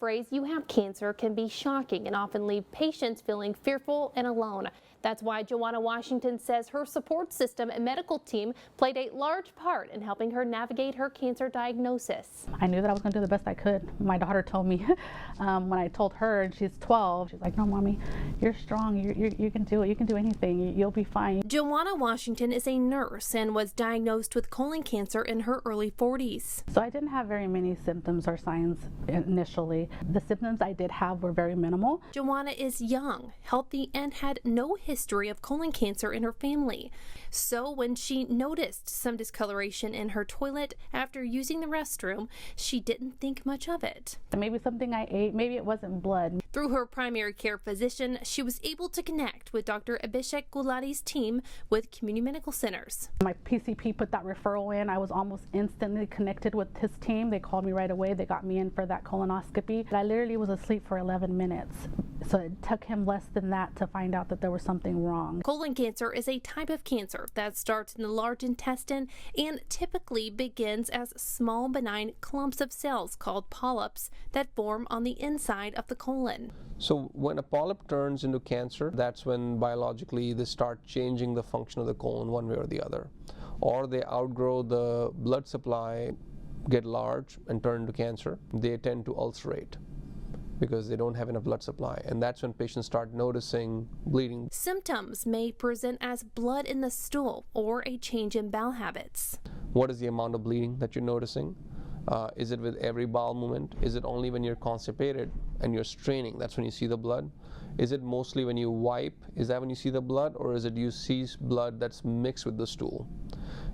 phrase "you have cancer" can be shocking and often leave patients feeling fearful and alone. That's why Jawana Washington says her support system and medical team played a large part in helping her navigate her cancer diagnosis. I knew that I was going to do the best I could. My daughter told me when I told her, and she's 12, she's like, "No, Mommy, you're strong. You can do it. You can do anything. You'll be fine." Jawana Washington is a nurse and was diagnosed with colon cancer in her early 40s. So I didn't have very many symptoms or signs initially. The symptoms I did have were very minimal. Jawana is young, healthy, and had no history of colon cancer in her family. So when she noticed some discoloration in her toilet after using the restroom, she didn't think much of it. Maybe something I ate, maybe it wasn't blood. Through her primary care physician, she was able to connect with Dr. Abhsinek Gulati's team with community medical centers. My PCP put that referral in. I was almost instantly connected with his team. They called me right away. They got me in for that colonoscopy. I literally was asleep for 11 minutes. So it took him less than that to find out that there was something wrong. Colon cancer is a type of cancer that starts in the large intestine and typically begins as small benign clumps of cells called polyps that form on the inside of the colon. So when a polyp turns into cancer, that's when biologically they start changing the function of the colon one way or the other. Or they outgrow the blood supply, get large and turn into cancer. They tend to ulcerate because they don't have enough blood supply, and that's when patients start noticing bleeding. Symptoms may present as blood in the stool or a change in bowel habits. What is the amount of bleeding that you're noticing? Is it with every bowel movement? Is it only when you're constipated and you're straining? That's when you see the blood. Is it mostly when you wipe? Is that when you see the blood? Or is it you see blood that's mixed with the stool?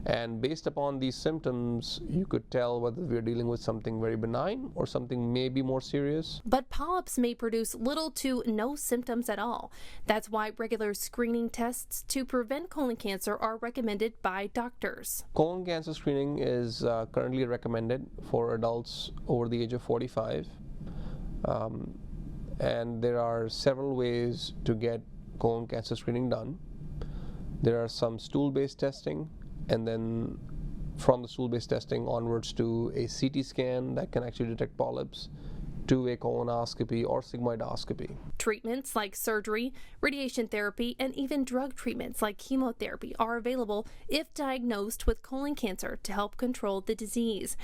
And based upon these symptoms, you could tell whether we're dealing with something very benign or something maybe more serious. But polyps may produce little to no symptoms at all. That's why regular screening tests to prevent colon cancer are recommended by doctors. Colon cancer screening is currently recommended for adults over the age of 45. And there are several ways to get colon cancer screening done. There are some stool-based testing, and then from the stool-based testing onwards to a CT scan that can actually detect polyps, to a colonoscopy or sigmoidoscopy. Treatments like surgery, radiation therapy, and even drug treatments like chemotherapy are available if diagnosed with colon cancer to help control the disease.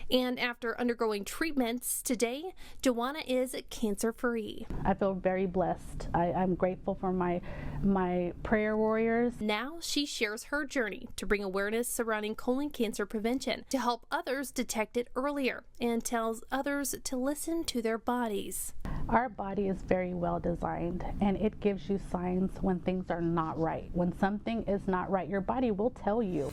And after undergoing treatments today, Jawana is cancer-free. I feel very blessed. I'm grateful for my prayer warriors. Now she shares her journey to bring awareness surrounding colon cancer prevention, to help others detect it earlier, and tells others to listen to their bodies. Our body is very well designed, and it gives you signs when things are not right. When something is not right, your body will tell you.